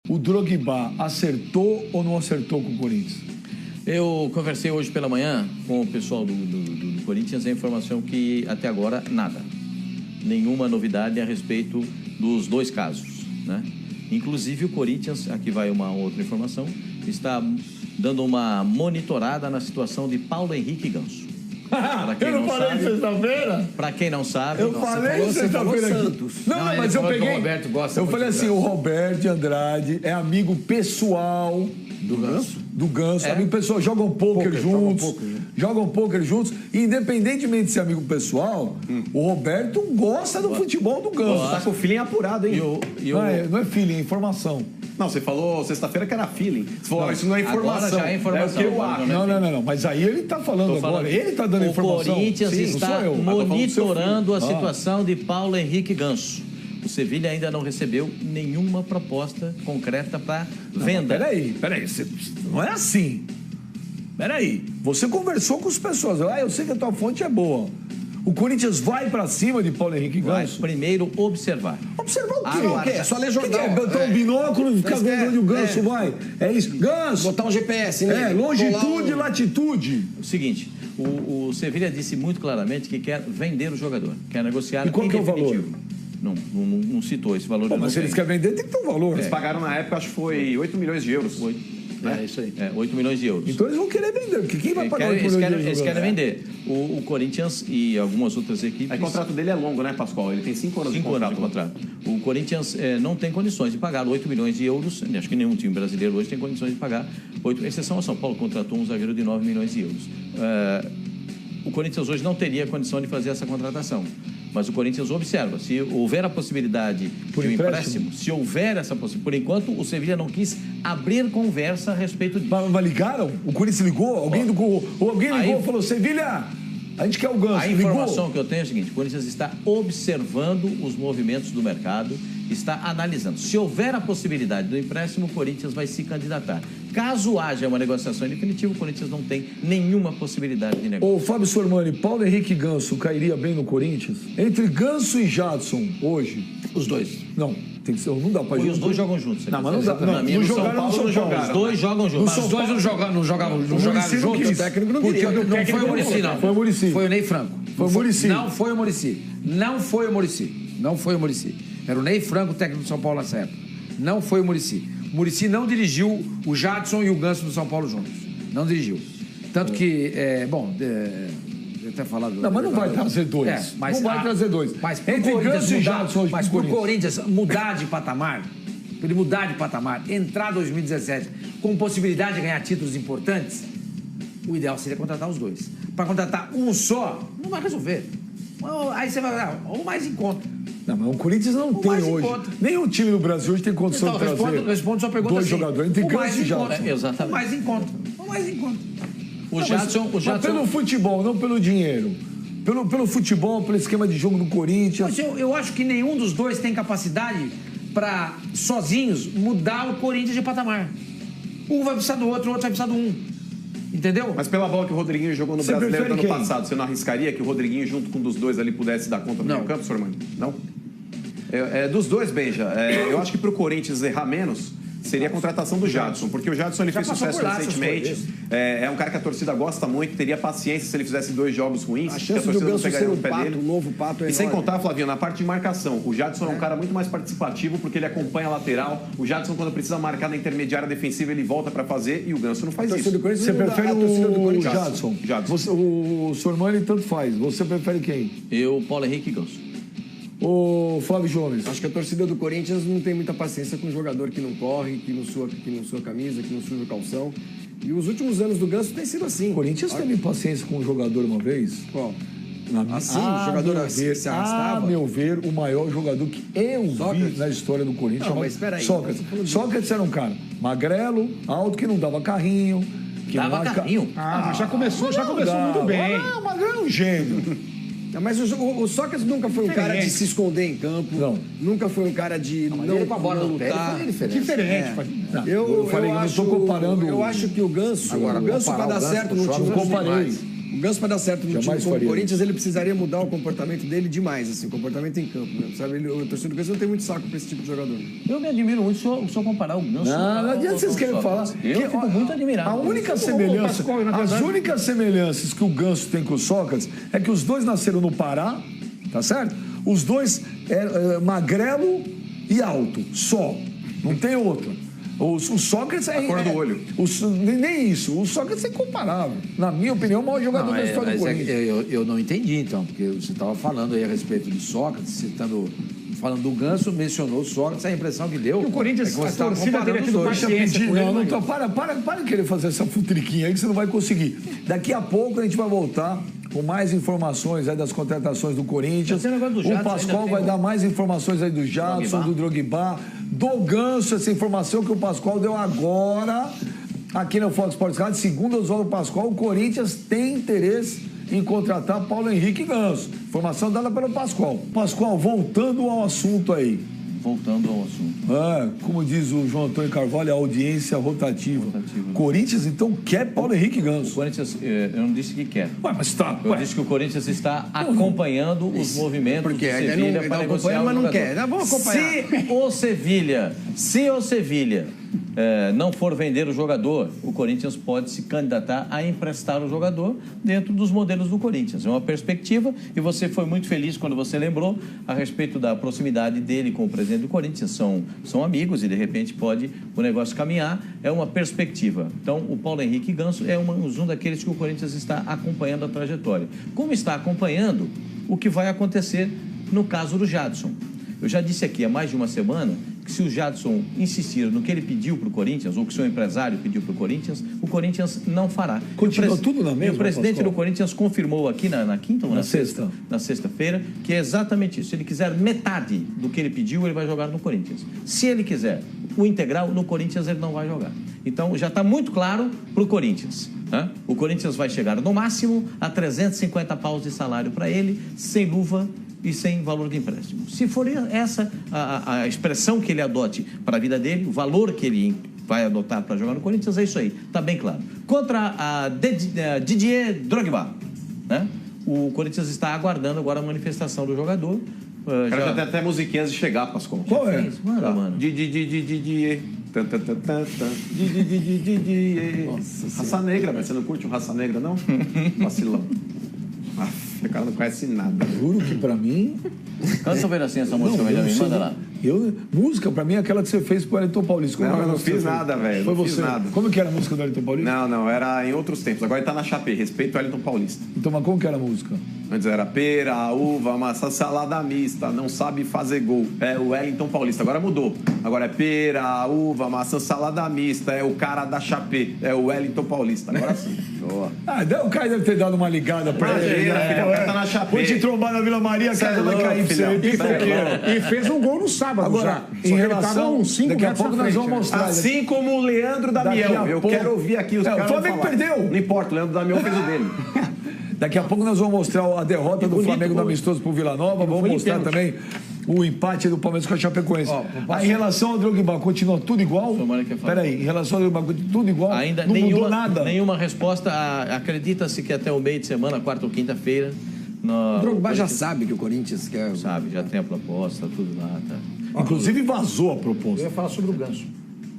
o Drogba acertou ou não acertou com o Corinthians? Eu conversei hoje pela manhã com o pessoal do Corinthians, a informação que até agora nada. Nenhuma novidade a respeito dos dois casos, né? Inclusive o Corinthians, aqui vai uma outra informação, está dando uma monitorada na situação de Paulo Henrique Ganso. Eu não falei sexta-feira? Para quem não sabe... Eu falei sexta-feira aqui. Não, mas eu peguei... O Roberto gosta eu falei assim, o Roberto Andrade é amigo pessoal... Do Ganso? Do Ganso, amigo pessoal, jogam pôquer juntos. Jogam pôquer juntos. E independentemente de ser amigo pessoal, o Roberto gosta do futebol do Ganso. Você tá com o feeling apurado, hein? Não é feeling, é informação. Não, você falou sexta-feira que era feeling. Você falou, isso não é informação. Agora já é informação. É o que eu acho. Não. Mas aí ele tá falando agora. Ele tá dando informação. O Corinthians Sim, está monitorando a situação de Paulo Henrique Ganso. O Sevilha ainda não recebeu nenhuma proposta concreta para venda. Peraí. Não é assim. Peraí. Você conversou com as pessoas. Eu sei que a tua fonte é boa. O Corinthians vai pra cima de Paulo Henrique Ganso? Vai primeiro observar. Observar o quê? O quê? É só ler jornal. Botar um binóculo e ficar vendo onde o Ganso vai. É isso. Ganso. Botar um GPS, né? Longitude e latitude. O seguinte, o Sevilha disse muito claramente que quer vender o jogador. Quer negociar e qual que é o valor? Não citou esse valor. Mas se eles querem vender, tem que ter um valor. Eles pagaram na época, acho que foi 8 milhões de euros. É isso aí. 8 milhões de euros. Então eles vão querer vender, porque quem vai pagar 8 milhões de euros? Eles querem vender. O Corinthians e algumas outras equipes... O contrato dele é longo, né, Pascoal? Ele tem 5 anos de contrato. O Corinthians não tem condições de pagar 8 milhões de euros. Acho que nenhum time brasileiro hoje tem condições de pagar 8. Exceção a São Paulo, contratou um zagueiro de 9 milhões de euros. O Corinthians hoje não teria condição de fazer essa contratação. Mas o Corinthians observa, se houver a possibilidade de um empréstimo, se houver essa possibilidade, por enquanto o Sevilha não quis abrir conversa a respeito disso. Mas ligaram? O Corinthians ligou? Alguém ligou e falou, Sevilha, a gente quer o Ganso. A informação que eu tenho é a seguinte, o Corinthians está observando os movimentos do mercado, está analisando. Se houver a possibilidade do empréstimo, o Corinthians vai se candidatar. Caso haja uma negociação em definitivo, o Corinthians não tem nenhuma possibilidade de negócio. Ô, Fábio Sormani, Paulo Henrique Ganso cairia bem no Corinthians? Entre Ganso e Jadson, hoje? Os dois. Não, tem que ser, não dá pra ir. E os dois jogam juntos. Não, mas não dá. Não jogaram no São Paulo. Os dois jogam juntos. Mas os dois não jogaram juntos. O técnico não queria. Não foi o Muricy, não. Foi o Muricy. Foi o Ney Franco. Foi o Muricy. Não foi o Muricy. Não foi o Muricy. Era o Ney Franco, o técnico do São Paulo nessa época. Não foi o Muricy. O Muricy não dirigiu o Jadson e o Ganso do São Paulo juntos. Não dirigiu. Tanto que, eu até falado... Não, mas não vai trazer dois. Mas, não vai trazer dois. Mas entre Ganso e Jadson hoje. Mas pro Corinthians mudar de patamar, para ele mudar de patamar, entrar 2017 com possibilidade de ganhar títulos importantes, o ideal seria contratar os dois. Para contratar um só, não vai resolver. Aí você vai dar ou mais em conta. Não, mas o Corinthians não tem hoje. Nenhum time do Brasil hoje tem condição de trazer respondo sua pergunta dois assim, jogadores. Entre Ganso e Jadson. Exatamente. O mais em conta. O Jadson... Mas pelo futebol, não pelo dinheiro. Pelo futebol, pelo esquema de jogo do Corinthians. Eu acho que nenhum dos dois tem capacidade para, sozinhos, mudar o Corinthians de patamar. Um vai precisar do outro, o outro vai precisar do um. Entendeu? Mas pela bola que o Rodriguinho jogou no Brasileiro no ano passado, você não arriscaria que o Rodriguinho, junto com um dos dois ali, pudesse dar conta do meio campo, Sormani? Não? Dos dois, Benja, eu acho que pro Corinthians errar menos seria a contratação do Jadson, porque o Jadson ele fez sucesso recentemente, é um cara que a torcida gosta muito, teria paciência se ele fizesse 2 jogos ruins, a chance do Ganso ser um pato, um novo pato é enorme. Sem contar, Flavinho, na parte de marcação, o Jadson é um cara muito mais participativo, porque ele acompanha a lateral, o Jadson quando precisa marcar na intermediária defensiva, ele volta para fazer, e o Ganso não faz isso. Você prefere o Jadson? O Sormani tanto faz, você prefere quem? Eu, Paulo Henrique Ganso. Ô, Flávio Jones. Acho que a torcida do Corinthians não tem muita paciência com um jogador que não corre, que não sua camisa, que não suja o calção. E os últimos anos do Ganso tem sido assim. O Corinthians teve paciência com um jogador uma vez? Qual? Assim, o jogador se arrastava? A meu ver, o maior jogador que eu vi na história do Corinthians. Não, mas espera aí. Sócrates era um cara magrelo, alto, que não dava carrinho. Que dava carrinho? Mas já começou muito bem. O magrelo é um gênio. Mas o Sócrates nunca foi um cara de se esconder em campo. Não. Nunca foi um cara de não com a bola no pé, diferente. Eu não estou comparando. Eu acho que o Ganso, para dar certo no time. Não comparei. O Ganso, para dar certo no Jamais time como o faria Corinthians, ele precisaria mudar o comportamento dele demais, assim, o comportamento em campo, mesmo, sabe? O torcedor do Ganso não tem muito saco para esse tipo de jogador. Eu me admiro muito se eu comparar o Ganso. Não adianta vocês querem falar. Eu fico muito admirado. A única semelhança, as únicas semelhanças que o Ganso tem com o Sócrates é que os dois nasceram no Pará, tá certo? Os dois magrelo e alto, só. Não tem outra. O Sócrates é... A cor do olho. Nem isso. O Sócrates é incomparável. Na minha opinião, o maior jogador da história do Corinthians. Eu não entendi, então, porque você estava falando aí a respeito do Sócrates, falando do Ganso, mencionou o Sócrates, a impressão que deu... E o Corinthians, é que você a torcida dele aqui do paciência com ele. Não, para de querer fazer essa futriquinha aí que você não vai conseguir. Daqui a pouco a gente vai voltar com mais informações aí das contratações do Corinthians. O Pascoal vai dar mais informações aí do Jadson, do Drogba, do Ganso, essa informação que o Pascoal deu agora aqui no Fox Sports Radio. Segundo o Oswaldo Pascoal, o Corinthians tem interesse em contratar Paulo Henrique Ganso. Informação dada pelo Pascoal. Pascoal, voltando ao assunto aí. Voltando ao assunto. Como diz o João Antônio Carvalho, a audiência rotativa. Corinthians, então, quer Paulo Henrique Ganso. O Corinthians, eu não disse que quer. Mas tá. Eu disse que o Corinthians está acompanhando os movimentos do Sevilha para negociar mas o não quer. Vamos acompanhar. Se o Sevilha não for vender o jogador, o Corinthians pode se candidatar a emprestar o jogador dentro dos modelos do Corinthians. É uma perspectiva e você foi muito feliz quando você lembrou a respeito da proximidade dele com o presidente do Corinthians. São amigos e de repente pode o negócio caminhar. É uma perspectiva. Então o Paulo Henrique Ganso é um daqueles que o Corinthians está acompanhando a trajetória. Como está acompanhando o que vai acontecer no caso do Jadson. Eu já disse aqui há mais de uma semana que se o Jadson insistir no que ele pediu para o Corinthians, ou que o seu empresário pediu para o Corinthians não fará. Continua tudo na mesma, o presidente Pascoal? do Corinthians confirmou aqui na quinta ou na sexta? Na sexta-feira, que é exatamente isso. Se ele quiser metade do que ele pediu, ele vai jogar no Corinthians. Se ele quiser o integral, no Corinthians ele não vai jogar. Então já está muito claro para o Corinthians. Né? O Corinthians vai chegar no máximo a 350 paus de salário para ele, sem luva e sem valor de empréstimo. Se for essa a expressão que ele adote para a vida dele, o valor que ele vai adotar para jogar no Corinthians, é isso aí, está bem claro. Contra a Didier Drogba, né? O Corinthians está aguardando agora a manifestação do jogador. Já tem até musiquinhas de chegar, Pascoal. Qual é? Manda, mano. Didier. Raça Negra, mas você não curte o Raça Negra, não? Vacilão. O cara não conhece nada. Juro que pra mim... Canta um pedacinho essa música, Benjamin, manda lá. Música, pra mim, é aquela que você fez pro Wellington Paulista. Não, eu não fiz nada, velho. Foi não você. Fiz nada. Como que era a música do Wellington Paulista? Não, era em outros tempos. Agora ele tá na Chapé. Respeito o Wellington Paulista. Então, mas como que era a música? Antes era pera, uva, maçã, salada mista, não sabe fazer gol. É o Wellington Paulista. Agora mudou. Agora é pera, uva, maçã, salada mista. É o cara da Chapé. É o Wellington Paulista. Agora sim. Boa. O cara deve ter dado uma ligada pra ele. Tá na Chapé. Vou te trombar na Vila Maria, a casa vai cair pra você. E fez um gol no sábado. Agora, já. em relação... Daqui a metros pouco na nós frente, vamos mostrar. Assim como o Leandro Damião. Eu quero ouvir aqui os caras. O Flamengo perdeu. Não importa, o Leandro Damião fez o dele. Daqui a pouco nós vamos mostrar a derrota do Flamengo no amistoso pro Vila Nova. Vamos mostrar também o empate do Palmeiras com a Chapecoense. Em relação ao Drogba, continua tudo igual? Peraí, em relação ao Drogba, tudo igual? Ainda não mudou nada? Nenhuma resposta. Acredita-se que até o meio de semana, quarta ou quinta-feira... O Drogba já sabe que o Corinthians quer... Sabe, já tem a proposta, tudo lá, tá. Inclusive vazou a proposta. Eu ia falar sobre o Ganso.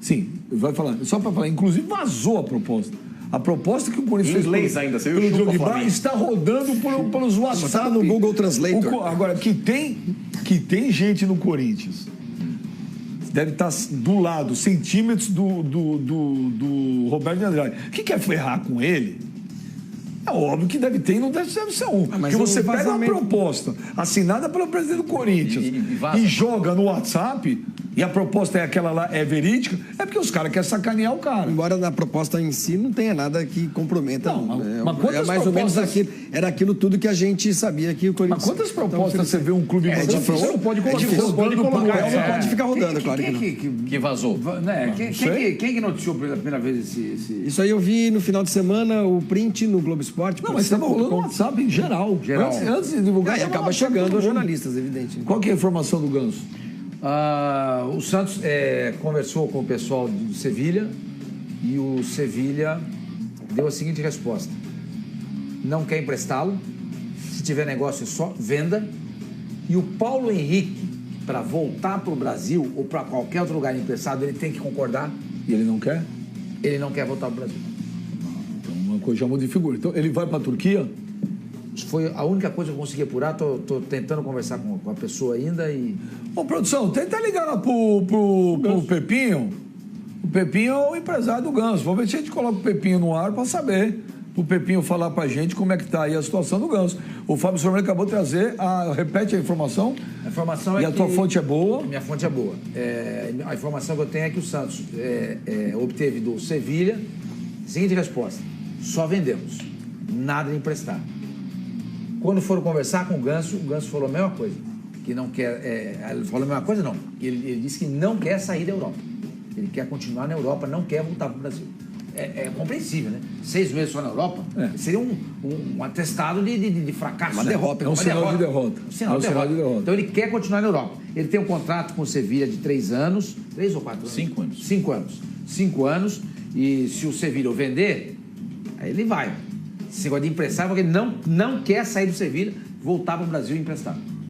Sim, vai falar. Só para falar, inclusive vazou a proposta. A proposta que o Corinthians fez inglês ainda, você viu pelo o Drogba está rodando pelos WhatsApp. Tá no Google Translator. Agora, que tem gente no Corinthians, deve estar do lado, centímetros do Roberto de Andrade, que quer ferrar com ele. É óbvio que deve ter e não deve ser um. Porque você pega uma proposta assinada pelo presidente do Corinthians e joga no WhatsApp, e a proposta é aquela lá, é verídica, é porque os caras querem sacanear o cara. Embora na proposta em si não tenha nada que comprometa. Não, mas é mais ou menos aquilo tudo que a gente sabia que o Corinthians... Mas quantas propostas você vê um clube... Você não pode colocar. Não pode ficar rodando, claro que não. Que vazou. Quem que noticiou pela primeira vez esse... Isso aí eu vi no final de semana, o print no Globo Esporte. Não, mas estava rolando no WhatsApp em geral. Antes de divulgar... E acaba chegando aos jornalistas, evidente. Qual que é a informação do Ganso? O Santos conversou com o pessoal do Sevilha e o Sevilha deu a seguinte resposta. não quer emprestá-lo. Se tiver negócio, só venda. E o Paulo Henrique, para voltar para o Brasil ou para qualquer outro lugar emprestado, ele tem que concordar. E ele não quer? Ele não quer voltar para o Brasil. Então, uma coisa já muda de figura. Então, ele vai para a Turquia? Foi a única coisa que eu consegui apurar. Tô tentando conversar com a pessoa ainda e... Ô, produção, tenta ligar lá pro Pepinho. O Pepinho é o empresário do Ganso. Vamos ver se a gente coloca o Pepinho no ar para saber. O Pepinho falar pra gente como é que tá aí a situação do Ganso. O Fábio Sormani acabou de trazer, repete a informação. A informação é que... E a tua fonte é boa? Minha fonte é boa. A informação que eu tenho é que o Santos obteve do Sevilha seguinte resposta: só vendemos, nada de emprestar. Quando foram conversar com o Ganso falou a mesma coisa, que não quer... ele falou a mesma coisa, não. Ele disse que não quer sair da Europa. Ele quer continuar na Europa, não quer voltar para o Brasil. É compreensível, né? 6 meses só na Europa seria um atestado de fracasso. Uma derrota. É um sinal de derrota. Sinal de derrota. Então ele quer continuar na Europa. Ele tem um contrato com o Sevilha de 3 anos. 3 ou 4 anos? 5 anos. 5 anos. 5 anos. E se o Sevilha o vender, aí ele vai. Esse negócio de emprestar, porque ele não quer sair do Sevilha, voltar para o Brasil e emprestar.